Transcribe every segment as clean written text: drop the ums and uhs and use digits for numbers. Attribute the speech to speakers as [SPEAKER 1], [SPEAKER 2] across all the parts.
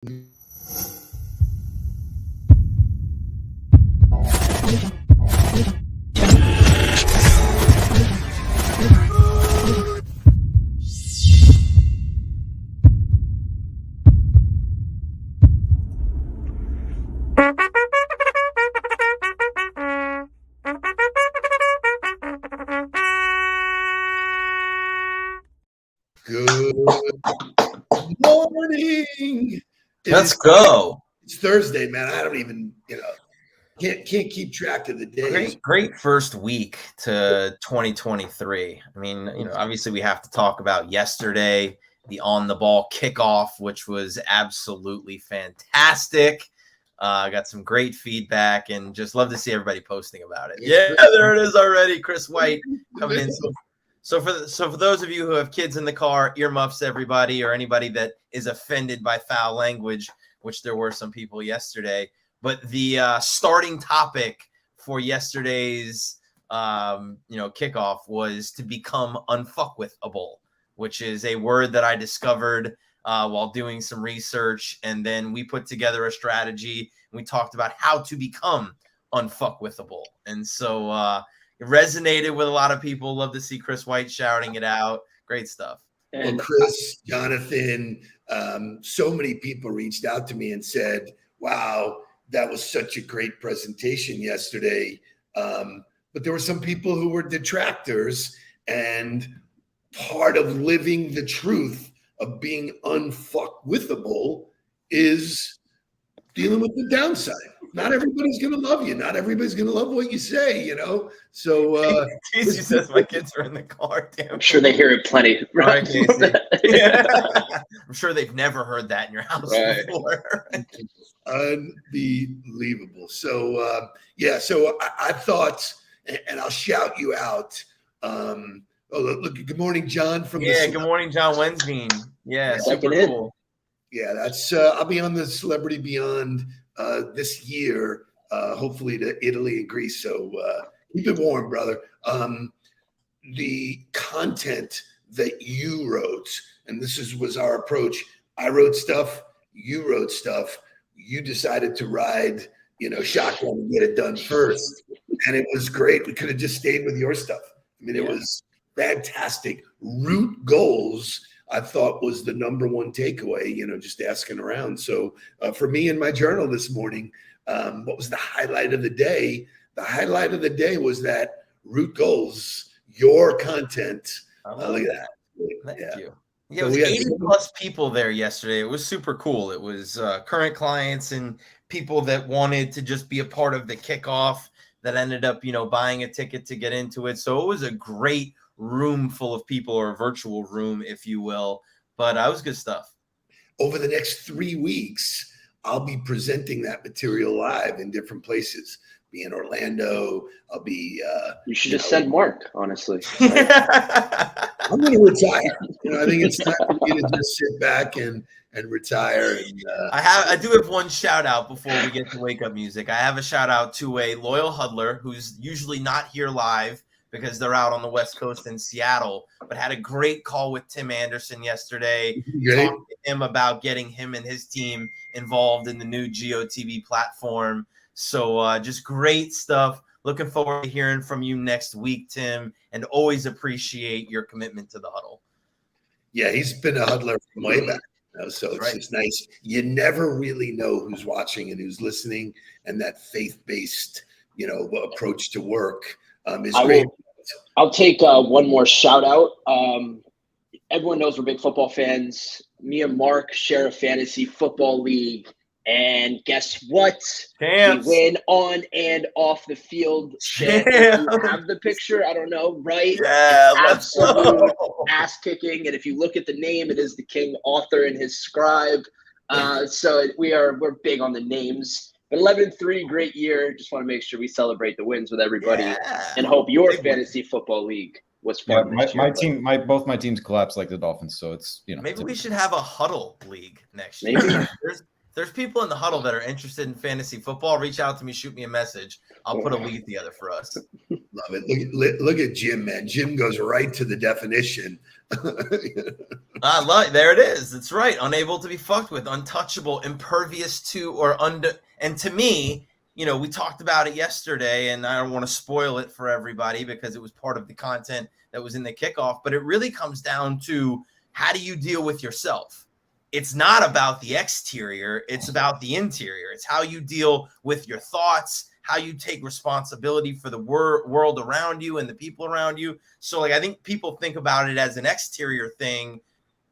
[SPEAKER 1] Good morning.
[SPEAKER 2] Let's go.
[SPEAKER 1] It's Thursday, man. I don't even, can't keep track of the days.
[SPEAKER 2] Great first week to 2023. I mean, obviously we have to talk about yesterday, the on the ball kickoff, which was absolutely fantastic. I got some great feedback and just love to see everybody posting about it. Yeah, there it is already. Chris White coming in. So for those of you who have kids in the car, earmuffs, everybody, or anybody that is offended by foul language, which there were some people yesterday. But the starting topic for yesterday's kickoff was to become unfuckwithable, which is a word that I discovered while doing some research, and then we put together a strategy and we talked about how to become unfuckwithable. And so it resonated with a lot of people. Love to see Chris White shouting it out. Great stuff.
[SPEAKER 1] And Chris, Jonathan, so many people reached out to me and said, wow, that was such a great presentation yesterday. But there were some people who were detractors, and part of living the truth of being unfuckwithable is dealing with the downside. Not everybody's going to love you. Not everybody's going to love what you say, So,
[SPEAKER 2] Casey says my kids are in the car. Damn.
[SPEAKER 3] I'm sure they hear it plenty.
[SPEAKER 2] Right, Casey. Yeah. I'm sure they've never heard that in your house before.
[SPEAKER 1] Unbelievable. So, so I thought, and I'll shout you out. Look, good morning, John.
[SPEAKER 2] Good morning, John Wensbean. Yeah, super cool.
[SPEAKER 1] Yeah, that's I'll be on the Celebrity Beyond this year, hopefully to Italy and Greece. So keep it warm, brother. The content that you wrote, and this was our approach. I wrote stuff, you wrote stuff. You decided to ride, shotgun and get it done first, and it was great. We could have just stayed with your stuff. I mean, it was fantastic. Root goals, I thought, was the number one takeaway, just asking around. So for me in my journal this morning, what was the highlight of the day? The highlight of the day was that root goals, your content. Look at that.
[SPEAKER 2] Thank you. Yeah, it was 80 plus people there yesterday. It was super cool. It was current clients and people that wanted to just be a part of the kickoff that ended up, buying a ticket to get into it. So it was a great room full of people, or a virtual room, if you will. But it was good stuff.
[SPEAKER 1] Over the next 3 weeks, I'll be presenting that material live in different places. Be in Orlando. I'll be.
[SPEAKER 3] You should just send Mark, honestly.
[SPEAKER 1] I'm going to retire. I think it's time for me to just sit back and retire. And,
[SPEAKER 2] I do have one shout out before we get to wake up music. I have a shout out to a loyal huddler who's usually not here live because they're out on the West Coast in Seattle, but had a great call with Tim Anderson yesterday. Talked to him about getting him and his team involved in the new GOTV platform. So just great stuff. Looking forward to hearing from you next week, Tim, and always appreciate your commitment to the Huddle.
[SPEAKER 1] Yeah, he's been a huddler from way back. So it's just nice. You never really know who's watching and who's listening, and that faith-based, approach to work is great.
[SPEAKER 3] I'll take one more shout out. Everyone knows we're big football fans. Me and Mark share a fantasy football league. And guess what?
[SPEAKER 2] Champs.
[SPEAKER 3] We win on and off the field. You have the picture? I don't know, right?
[SPEAKER 2] Yeah,
[SPEAKER 3] absolute ass kicking. And if you look at the name, it is the King author and his scribe. So we're big on the names. But 11-3, great year. Just want to make sure we celebrate the wins with everybody, and hope your fantasy football league was fun.
[SPEAKER 4] Both my teams collapsed like the Dolphins, so it's
[SPEAKER 2] maybe we should have a Huddle league next year. There's people in the Huddle that are interested in fantasy football. Reach out to me, shoot me a message. I'll put a league together for us.
[SPEAKER 1] Love it. Look at Jim, man. Jim goes right to the definition
[SPEAKER 2] I love there it is. That's right. Unable to be fucked with, untouchable, impervious to or under. And to me, we talked about it yesterday, and I don't want to spoil it for everybody because it was part of the content that was in the kickoff. But it really comes down to how do you deal with yourself? It's not about the exterior. It's about the interior. It's how you deal with your thoughts, how you take responsibility for the world around you and the people around you. So I think people think about it as an exterior thing,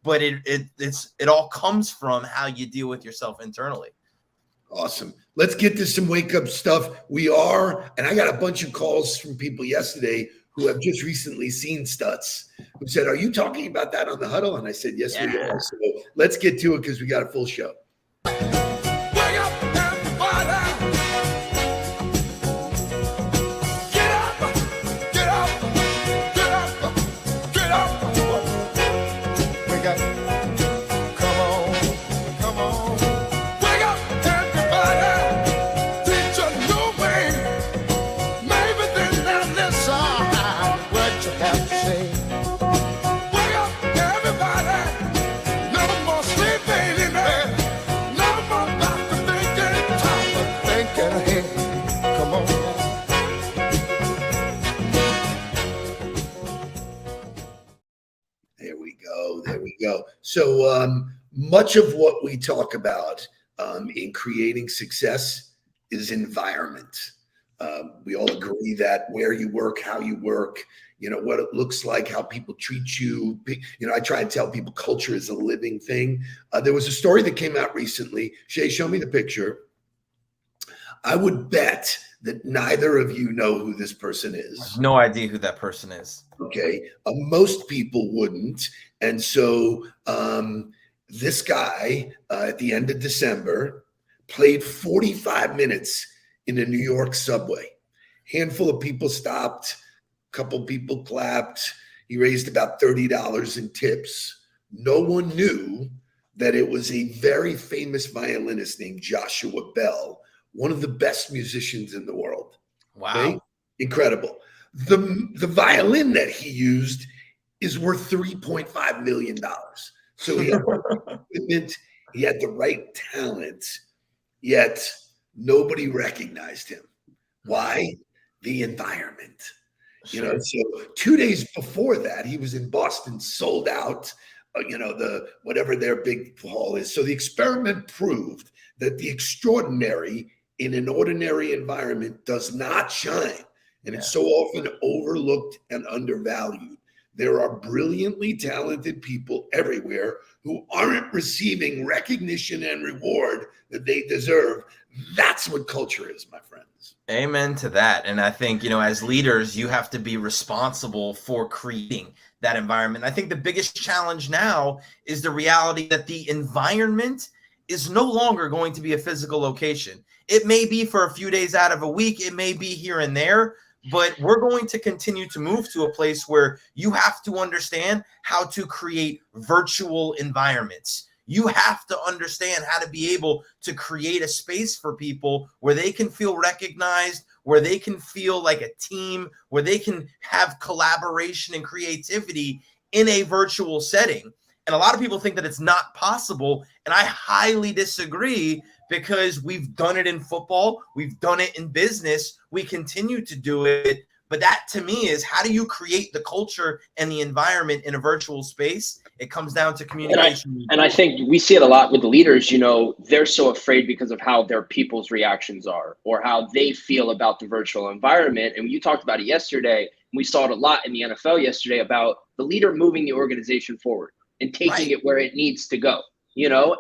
[SPEAKER 2] but it all comes from how you deal with yourself internally.
[SPEAKER 1] Awesome. Let's get to some wake up stuff. And I got a bunch of calls from people yesterday who have just recently seen Stutz, who said, "Are you talking about that on the Huddle?" And I said, "Yes, we are." So let's get to it because we got a full show. There we go. So much of what we talk about in creating success is environment. We all agree that where you work, how you work, what it looks like, how people treat you. I try and tell people culture is a living thing. There was a story that came out recently. Shay, show me the picture. I would bet that neither of you know who this person is.
[SPEAKER 2] I have no idea who that person is.
[SPEAKER 1] Okay. Most people wouldn't. And so this guy at the end of December played 45 minutes in a New York subway. Handful of people stopped. A couple people clapped. He raised about $30 in tips. No one knew that it was a very famous violinist named Joshua Bell, one of the best musicians in the world.
[SPEAKER 2] Wow.
[SPEAKER 1] Okay? Incredible. The violin that he used is worth $3.5 million. So he had equipment, he had the right talent, yet nobody recognized him. Why? The environment.
[SPEAKER 2] Sure.
[SPEAKER 1] So 2 days before that, he was in Boston, sold out, the whatever their big hall is. So the experiment proved that the extraordinary in an ordinary environment does not shine. And it's so often overlooked and undervalued. There are brilliantly talented people everywhere who aren't receiving recognition and reward that they deserve. That's what culture is, my friends.
[SPEAKER 2] Amen to that. And I think, as leaders, you have to be responsible for creating that environment. I think the biggest challenge now is the reality that the environment is no longer going to be a physical location. It may be for a few days out of a week. It may be here and there. But we're going to continue to move to a place where you have to understand how to create virtual environments. You have to understand how to be able to create a space for people where they can feel recognized, where they can feel like a team, where they can have collaboration and creativity in a virtual setting. And a lot of people think that it's not possible. And I highly disagree, because we've done it in football. We've done it in business. We continue to do it. But that, to me, is how do you create the culture and the environment in a virtual space? It comes down to communication.
[SPEAKER 3] And I think we see it a lot with the leaders. They're so afraid because of how their people's reactions are or how they feel about the virtual environment. And you talked about it yesterday. And we saw it a lot in the NFL yesterday about the leader moving the organization forward and taking it where it needs to go.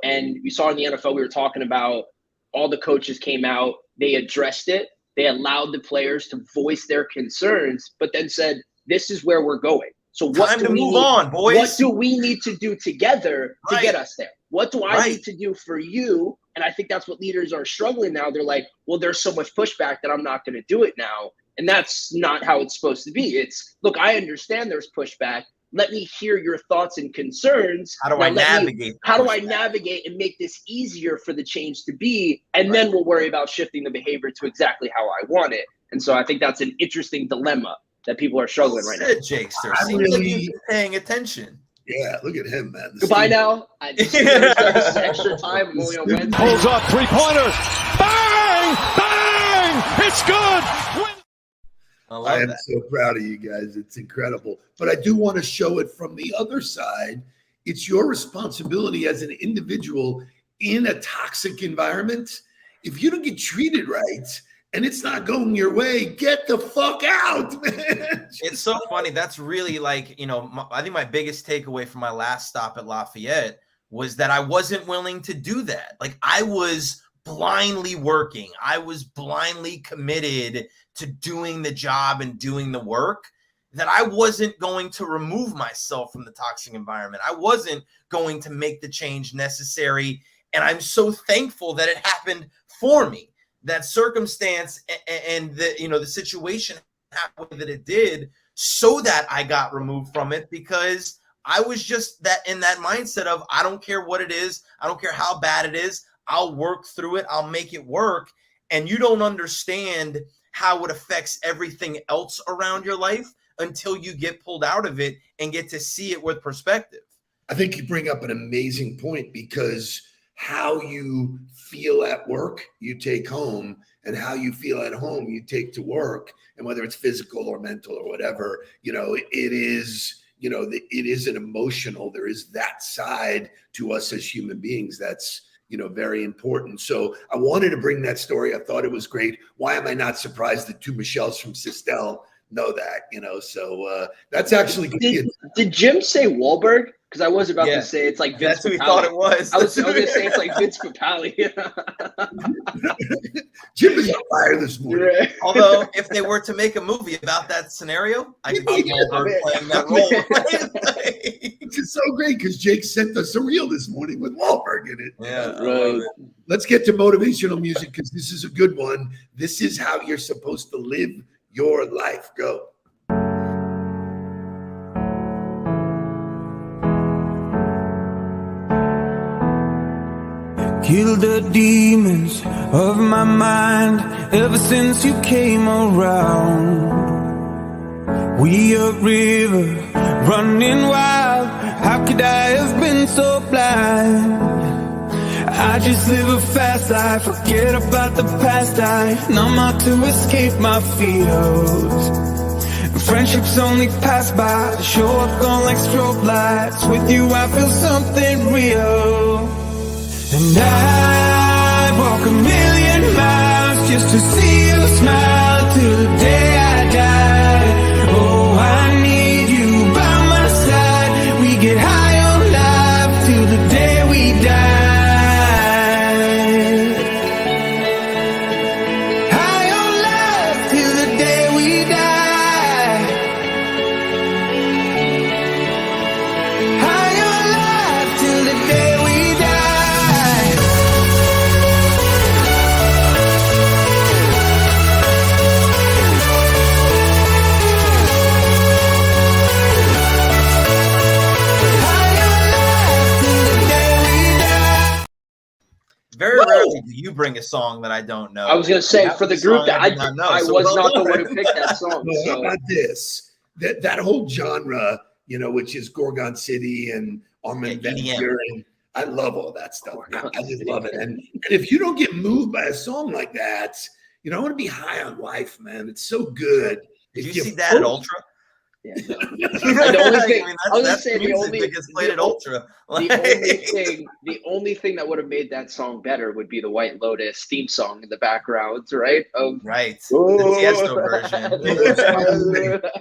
[SPEAKER 3] And we saw in the NFL, we were talking about all the coaches came out, they addressed it. They allowed the players to voice their concerns, but then said, this is where we're going. So what do we
[SPEAKER 2] move on, boys?
[SPEAKER 3] What do we need to do together to get us there? What do I need to do for you? And I think that's what leaders are struggling now. They're like, well, there's so much pushback that I'm not going to do it now. And that's not how it's supposed to be. It's, look, I understand there's pushback. Let me hear your thoughts and concerns.
[SPEAKER 2] How do I navigate?
[SPEAKER 3] How do I navigate and make this easier for the change to be? And then we'll worry about shifting the behavior to exactly how I want it. And so I think that's an interesting dilemma that people are struggling right now.
[SPEAKER 2] Jakester, seems like you've been paying attention.
[SPEAKER 1] Yeah, look at him, man.
[SPEAKER 3] Goodbye now. This is extra time. I'm only on Wednesday.
[SPEAKER 5] Pulls up 3-pointer. Bang! Bang! It's good.
[SPEAKER 1] I am so proud of you guys. It's incredible. But I do want to show it from the other side. It's your responsibility as an individual in a toxic environment. If you don't get treated right and it's not going your way, get the fuck out, man.
[SPEAKER 2] It's so funny. That's really like, I think my biggest takeaway from my last stop at Lafayette was that I wasn't willing to do that. Like, I was blindly working. I was blindly committed to doing the job and doing the work, that I wasn't going to remove myself from the toxic environment. I wasn't going to make the change necessary. And I'm so thankful that it happened for me. That circumstance and the situation happened that it did, so that I got removed from it, because I was just in that mindset of, I don't care what it is. I don't care how bad it is. I'll work through it. I'll make it work. And you don't understand how it affects everything else around your life until you get pulled out of it and get to see it with perspective.
[SPEAKER 1] I think you bring up an amazing point, because how you feel at work, you take home, and how you feel at home, you take to work. And whether it's physical or mental or whatever, it is, it is an emotional, there is that side to us as human beings. That's, very important. So I wanted to bring that story. I thought it was great. Why am I not surprised that two Michelles from Sistel know that, so that's actually good.
[SPEAKER 3] Did Jim say Wahlberg? Because I was about to say it's like Vince.
[SPEAKER 2] That's who he thought it was.
[SPEAKER 3] I was going to say it's like Vince Papali.
[SPEAKER 1] Jim is on fire this morning.
[SPEAKER 3] Right.
[SPEAKER 2] Although, if they were to make a movie about that scenario, I could see Wahlberg playing that role.
[SPEAKER 1] Which is so great, because Jake sent us a reel this morning with Wahlberg in it.
[SPEAKER 2] Yeah,
[SPEAKER 3] right.
[SPEAKER 1] Let's get to motivational music, because this is a good one. This is how you're supposed to live your life. Go.
[SPEAKER 6] Killed the demons of my mind ever since you came around. We a river running wild. How could I have been so blind? I just live a fast life, forget about the past. I numb out to escape my fears. Friendships only pass by, show up gone like strobe lights. With you I feel something real. And I walk 1,000,000 miles just to see you smile till the day I die. Oh, I need you by my side. We get high on life till the day we die. High on life till the day we die. High on life till the day we die.
[SPEAKER 2] Very rarely do you bring a song that I don't know.
[SPEAKER 3] I was going to say, for the group, that I was not the one who picked that song.
[SPEAKER 1] Well, how about this? That whole genre, which is Gorgon City and Armin van Buuren. I love all that stuff. I just love it. And if you don't get moved by a song like that, I want to be high on life, man. It's so good.
[SPEAKER 2] Did you see that at Ultra?
[SPEAKER 3] Yeah, no. The only thing, I was gonna say the only thing that would have made that song better would be the White Lotus theme song in the background, right?
[SPEAKER 2] Right. The Tiesto version.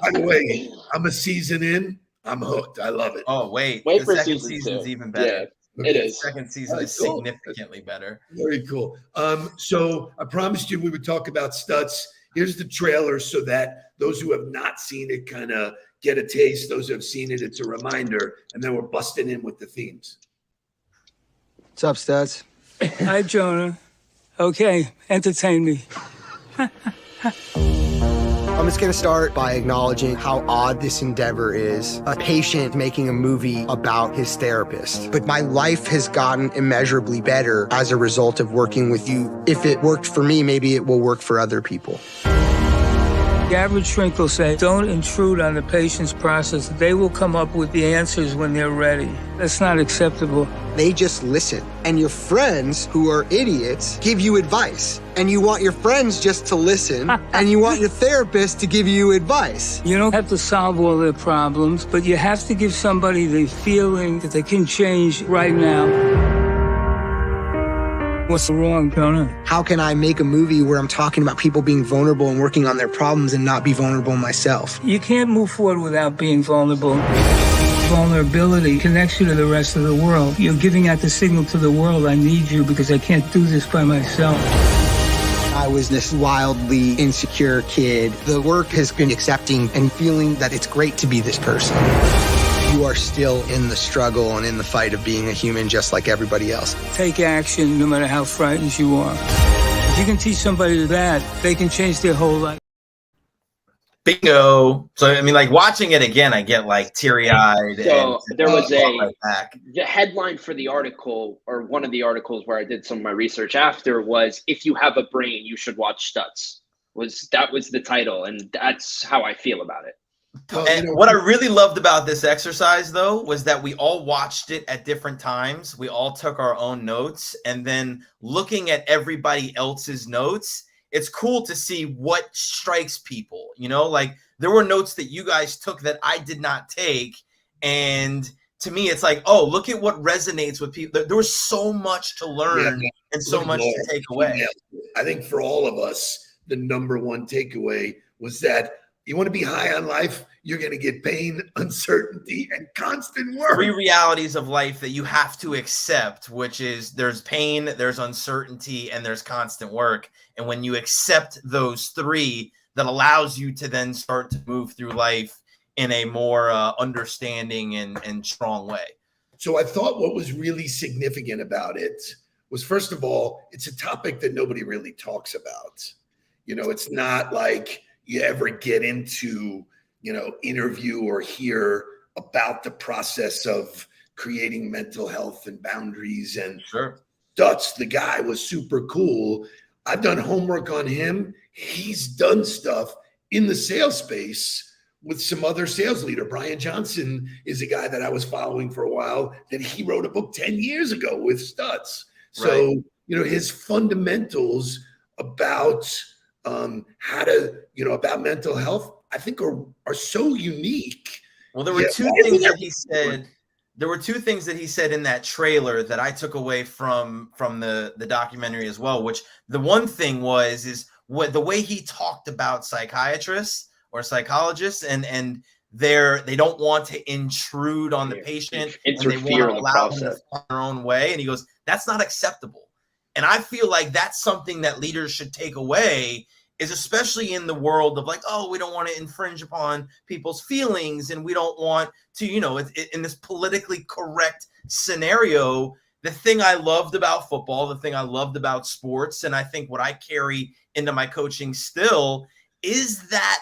[SPEAKER 1] By the way, I'm a season in. I'm hooked. I love it.
[SPEAKER 2] Oh, wait
[SPEAKER 3] for
[SPEAKER 2] the second
[SPEAKER 3] season's
[SPEAKER 2] season's even better.
[SPEAKER 3] Yeah, it is.
[SPEAKER 2] The second season is significantly better.
[SPEAKER 1] Very cool. So I promised you we would talk about Stutz. Here's the trailer so that those who have not seen it kind of get a taste. Those who have seen it, it's a reminder. And then we're busting in with the themes.
[SPEAKER 7] What's up, Stutz?
[SPEAKER 8] Hi, Jonah. Okay, entertain me.
[SPEAKER 7] I'm just going to start by acknowledging how odd this endeavor is. A patient making a movie about his therapist. But my life has gotten immeasurably better as a result of working with you. If it worked for me, maybe it will work for other people.
[SPEAKER 8] The average shrink will say, don't intrude on the patient's process. They will come up with the answers when they're ready. That's not acceptable.
[SPEAKER 7] They just listen. And your friends, who are idiots, give you advice. And you want your friends just to listen, and you want your therapist to give you advice.
[SPEAKER 8] You don't have to solve all their problems, but you have to give somebody the feeling that they can change right now. What's wrong, Jonah?
[SPEAKER 7] How can I make a movie where I'm talking about people being vulnerable and working on their problems and not be vulnerable myself?
[SPEAKER 8] You can't move forward without being vulnerable. Vulnerability connects you to the rest of the world. You're giving out the signal to the world, I need you because I can't do this by myself.
[SPEAKER 7] I was this wildly insecure kid. The work has been accepting and feeling that it's great to be this person. You are still in the struggle and in the fight of being a human just like everybody else.
[SPEAKER 8] Take action no matter how frightened you are. If you can teach somebody that, they can change their whole life.
[SPEAKER 2] Bingo. So, I mean, like watching it again, I get like teary-eyed.
[SPEAKER 3] So there was
[SPEAKER 2] the
[SPEAKER 3] headline for the article, or one of the articles where I did some of my research after, was "If you have a brain, you should watch Stutz." That was the title, and that's how I feel about it.
[SPEAKER 2] And what I really loved about this exercise, though, was that we all watched it at different times. We all took our own notes, and then looking at everybody else's notes, it's cool to see what strikes people. You know, like there were notes that you guys took that I did not take. And to me, it's like, oh, look at what resonates with people. There was so much to learn and so much to take away.
[SPEAKER 1] I think for all of us, the number one takeaway was that you want to be high on life, you're going to get pain, uncertainty, and constant work.
[SPEAKER 2] 3 realities of life that you have to accept, which is there's pain, there's uncertainty, and there's constant work. And when you accept those 3, that allows you to then start to move through life in a more understanding and strong way.
[SPEAKER 1] So I thought what was really significant about it was, first of all, it's a topic that nobody really talks about. You know, it's not like you ever get into, you know, interview or hear about the process of creating mental health and boundaries. And
[SPEAKER 2] sure,
[SPEAKER 1] Stutz, the guy, was super cool. I've done homework on him. He's done stuff in the sales space with some other sales leader. Brian Johnson is a guy that I was following for a while, that he wrote a book 10 years ago with Stutz. So,
[SPEAKER 2] right.
[SPEAKER 1] You know, his fundamentals about how to, you know, about mental health, I think are so unique.
[SPEAKER 2] Well, there were 2 things that he said. There were 2 things that he said in that trailer that I took away from the documentary as well, which the one thing is what the way he talked about psychiatrists or psychologists and they don't want to intrude on the patient,
[SPEAKER 3] interfere
[SPEAKER 2] and they want to allow them to find their own way. And he goes, that's not acceptable. And I feel like that's something that leaders should take away, is especially in the world of like, oh, we don't want to infringe upon people's feelings, and we don't want to, you know, in this politically correct scenario. The thing I loved about football, the thing I loved about sports, and I think what I carry into my coaching still is that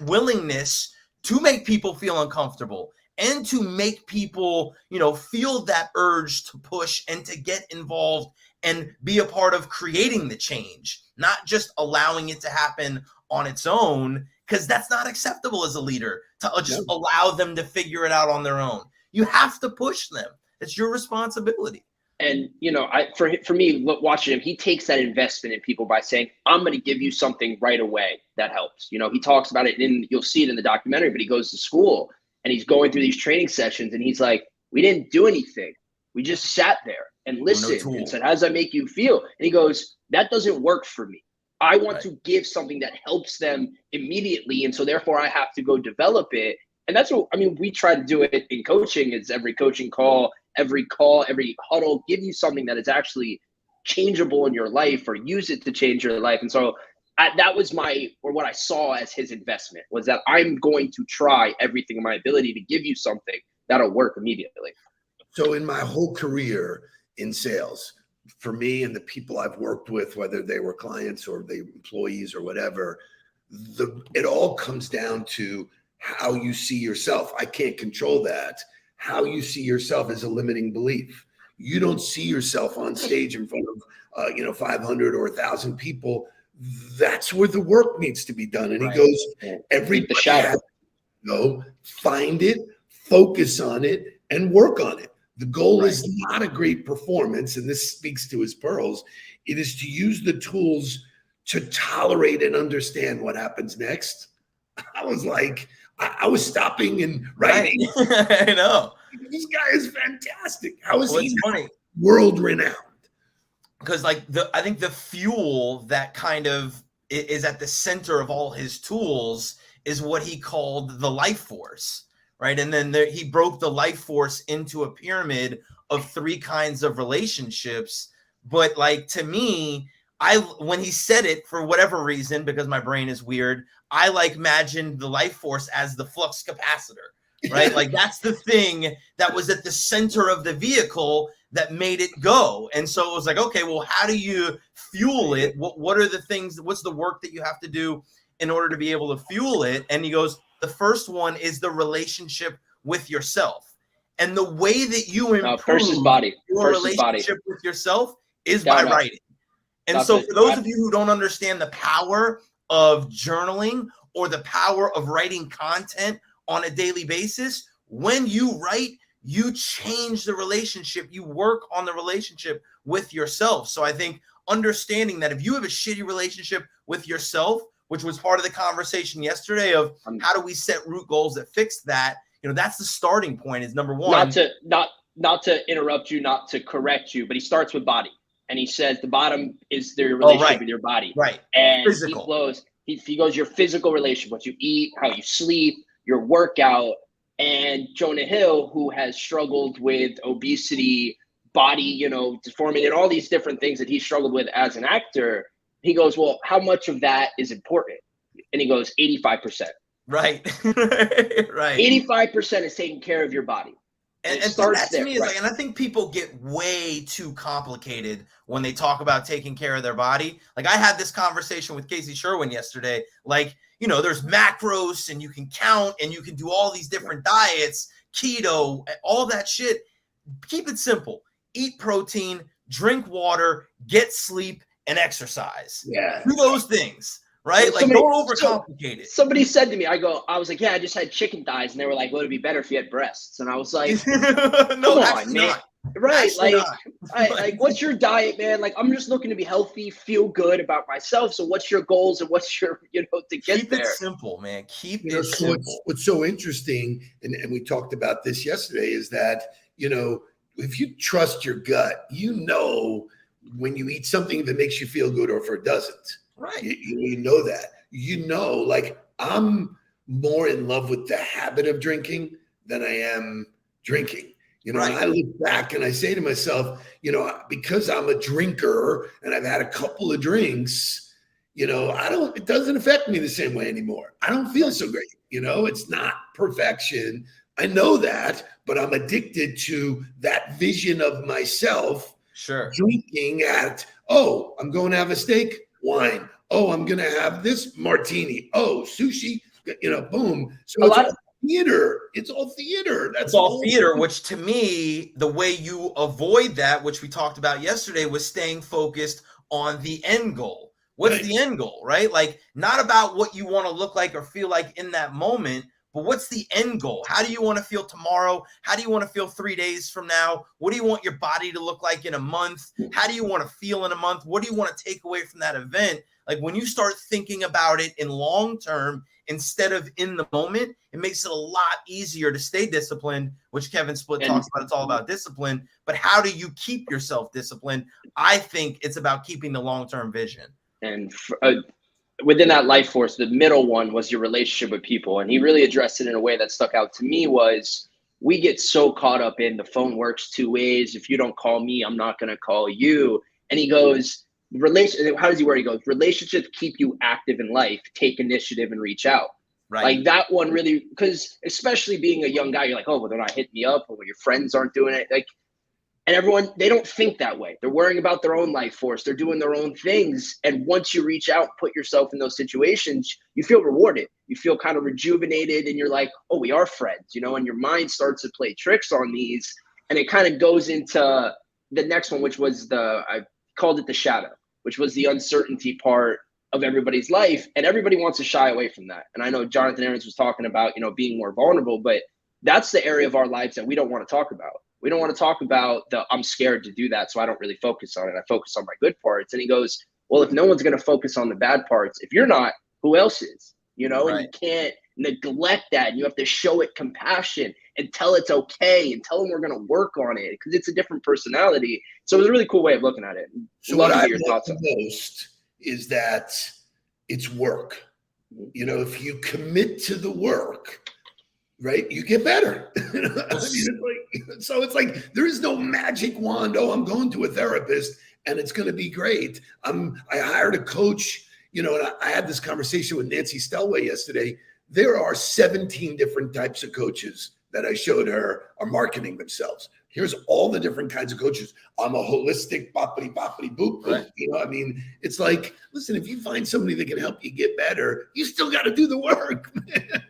[SPEAKER 2] willingness to make people feel uncomfortable and to make people, you know, feel that urge to push and to get involved and be a part of creating the change, not just allowing it to happen on its own, because that's not acceptable as a leader to just allow them to figure it out on their own. You have to push them. It's your responsibility.
[SPEAKER 3] And, you know, for me, watching him, he takes that investment in people by saying, I'm going to give you something right away that helps. You know, he talks about it, and you'll see it in the documentary, but he goes to school and he's going through these training sessions, and he's like, we didn't do anything. We just sat there and listened and said, how does that make you feel? And he goes, that doesn't work for me. I want to give something that helps them immediately. And so therefore I have to go develop it. And that's what, I mean, we try to do it in coaching. It's every coaching call, every huddle, give you something that is actually changeable in your life, or use it to change your life. And so that was what I saw as his investment, was that I'm going to try everything in my ability to give you something that'll work immediately.
[SPEAKER 1] So in my whole career in sales, for me and the people I've worked with, whether they were clients or they employees or whatever, it all comes down to how you see yourself. I can't control that. How you see yourself is a limiting belief. You don't see yourself on stage in front of 500 or 1,000 people that's where the work needs to be done. And
[SPEAKER 2] Right.
[SPEAKER 1] he goes, everybody has to go find it, focus on it, and work on it. The goal is not a great performance, and this speaks to his pearls. It is to use the tools to tolerate and understand what happens next. I was like, I was stopping and writing.
[SPEAKER 2] Right. I know.
[SPEAKER 1] This guy is fantastic. How is he
[SPEAKER 2] funny?
[SPEAKER 1] World renowned?
[SPEAKER 2] Because like I think the fuel that kind of is at the center of all his tools is what he called the life force, right? And then he broke the life force into a pyramid of 3 kinds of relationships. But like, to me, when he said it, for whatever reason, because my brain is weird, I like imagined the life force as the flux capacitor, right? Like that's the thing that was at the center of the vehicle that made it go. And so it was like, okay, well, how do you fuel it? What are the things, what's the work that you have to do in order to be able to fuel it? And he goes, the first one is the relationship with yourself. And the way that you improve your relationship with yourself is by writing. And so for those of you who don't understand the power of journaling or the power of writing content on a daily basis, when you write, you change the relationship, you work on the relationship with yourself. So I think understanding that if you have a shitty relationship with yourself, which was part of the conversation yesterday of how do we set root goals that fix that, that's the starting point, is number one.
[SPEAKER 3] Not to interrupt you, not to correct you, but he starts with body. And he says the bottom is their relationship with your body.
[SPEAKER 2] Right.
[SPEAKER 3] And
[SPEAKER 2] physical.
[SPEAKER 3] He goes, your physical relationship, what you eat, how you sleep, your workout. And Jonah Hill, who has struggled with obesity, body, deformity, and all these different things that he struggled with as an actor, he goes, well, how much of that is important? And he goes, 85%.
[SPEAKER 2] Right. Right.
[SPEAKER 3] 85% is taking care of your body.
[SPEAKER 2] And so that to me is like, and I think people get way too complicated when they talk about taking care of their body. Like I had this conversation with Casey Sherwin yesterday, like, there's macros and you can count and you can do all these different diets, keto, all that shit. Keep it simple. Eat protein, drink water, get sleep, and exercise.
[SPEAKER 1] Yeah.
[SPEAKER 2] Do those things. Right? Like, don't overcomplicate it.
[SPEAKER 3] Somebody said to me, I was like, yeah, I just had chicken thighs. And they were like, well, it'd be better if you had breasts. And I was like,
[SPEAKER 2] no,
[SPEAKER 3] come on, man.
[SPEAKER 2] Not.
[SPEAKER 3] Right.
[SPEAKER 2] Actually
[SPEAKER 3] like, what's your diet, man? Like, I'm just looking to be healthy, feel good about myself. So what's your goals and what's your, to get
[SPEAKER 2] Keep
[SPEAKER 3] there?
[SPEAKER 2] It simple, man. Keep it simple.
[SPEAKER 1] What's so interesting, and we talked about this yesterday, is that, if you trust your gut, when you eat something if it makes you feel good or if it doesn't.
[SPEAKER 2] Right.
[SPEAKER 1] You know that. Like I'm more in love with the habit of drinking than I am drinking.
[SPEAKER 2] Right.
[SPEAKER 1] And I look back and I say to myself, because I'm a drinker and I've had a couple of drinks, it doesn't affect me the same way anymore. I don't feel so great. It's not perfection. I know that, but I'm addicted to that vision of myself.
[SPEAKER 2] Sure.
[SPEAKER 1] Drinking at, I'm going to have a steak. Wine. I'm going to have this martini. Sushi. Boom. So it's all theater. It's all theater.
[SPEAKER 2] That's all theater, which to me, the way you avoid that, which we talked about yesterday, was staying focused on the end goal. What's the end goal, right? Like, not about what you want to look like or feel like in that moment, but what's the end goal? How do you want to feel tomorrow? How do you want to feel 3 days from now? What do you want your body to look like in a month? How do you want to feel in a month? What do you want to take away from that event? Like, when you start thinking about it in long term instead of in the moment, it makes it a lot easier to stay disciplined, which Kevin Split talks about. It's all about discipline. But how do you keep yourself disciplined? I think it's about keeping the long-term vision.
[SPEAKER 3] And within that life force, the middle one was your relationship with people. And he really addressed it in a way that stuck out to me was, we get so caught up in the phone works 2 ways. If you don't call me, I'm not going to call you. And he goes, how does he word? He goes, relationships keep you active in life, take initiative and reach out.
[SPEAKER 2] Right.
[SPEAKER 3] Like that one really, because especially being a young guy, you're like, well, they're not hitting me up, or your friends aren't doing it. Like, and everyone, they don't think that way. They're worrying about their own life force. They're doing their own things. And once you reach out, put yourself in those situations, you feel rewarded. You feel kind of rejuvenated, and you're like, we are friends, and your mind starts to play tricks on these. And it kind of goes into the next one, which was I called it the shadow, which was the uncertainty part of everybody's life, and everybody wants to shy away from that. And I know Jonathan Aarons was talking about, being more vulnerable, but that's the area of our lives that we don't want to talk about. We don't want to talk about I'm scared to do that, so I don't really focus on it. I focus on my good parts. And he goes, well, if no one's going to focus on the bad parts, if you're not, who else is?
[SPEAKER 2] Right.
[SPEAKER 3] And you can't neglect that. And you have to show it compassion and tell it's okay and tell them we're going to work on it because it's a different personality. So it was a really cool way of looking at it.
[SPEAKER 1] So what I love the most is that it's work. If you commit to the work, right, you get better. So it's like there is no magic wand. Oh, I'm going to a therapist and it's going to be great. I hired a coach, and I had this conversation with Nancy Stelway yesterday. There are 17 different types of coaches that I showed her are marketing themselves. Here's all the different kinds of coaches. I'm a holistic boppity boop.
[SPEAKER 2] Right.
[SPEAKER 1] It's like, listen, if you find somebody that can help you get better, you still got to do the work, man.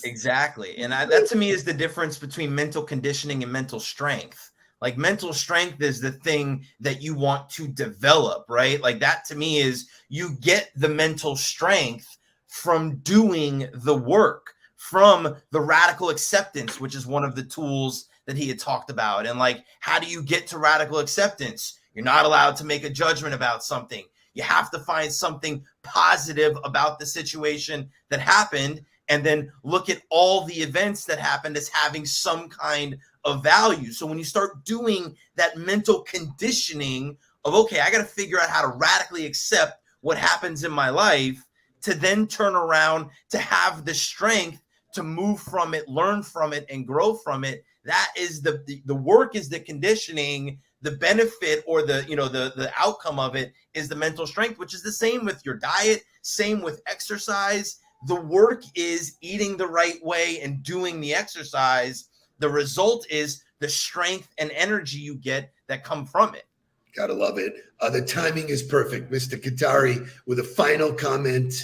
[SPEAKER 2] Exactly. And that to me is the difference between mental conditioning and mental strength. Like mental strength is the thing that you want to develop, right? Like that to me is you get the mental strength from doing the work, from the radical acceptance, which is one of the tools that he had talked about. And like, how do you get to radical acceptance? You're not allowed to make a judgment about something. You have to find something positive about the situation that happened and then look at all the events that happened as having some kind of value. So when you start doing that mental conditioning of, okay, I got to figure out how to radically accept what happens in my life to then turn around to have the strength to move from it, learn from it, and grow from it. That is the work is the conditioning. The benefit or the outcome of it is the mental strength, which is the same with your diet, same with exercise. The work is eating the right way and doing the exercise. The result is the strength and energy you get that come from it.
[SPEAKER 1] Gotta love it. The timing is perfect. Mr. Qatari with a final comment.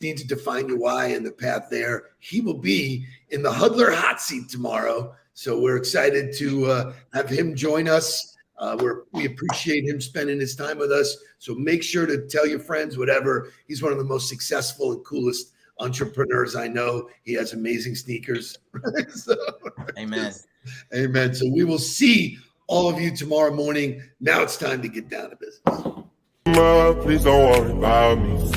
[SPEAKER 1] Need to define your why and the path there. He will be in the Huddler hot seat tomorrow. So we're excited to have him join us. We appreciate him spending his time with us. So make sure to tell your friends, whatever. He's one of the most successful and coolest entrepreneurs I know. He has amazing sneakers.
[SPEAKER 2] Amen.
[SPEAKER 1] Amen. So we will see all of you tomorrow morning. Now it's time to get down to business.
[SPEAKER 9] Please don't worry about me.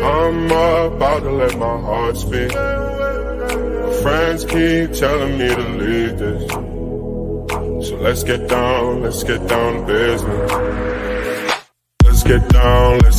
[SPEAKER 9] I'm about to let my heart speak. My friends keep telling me to leave this. So let's get down to business. Let's get down to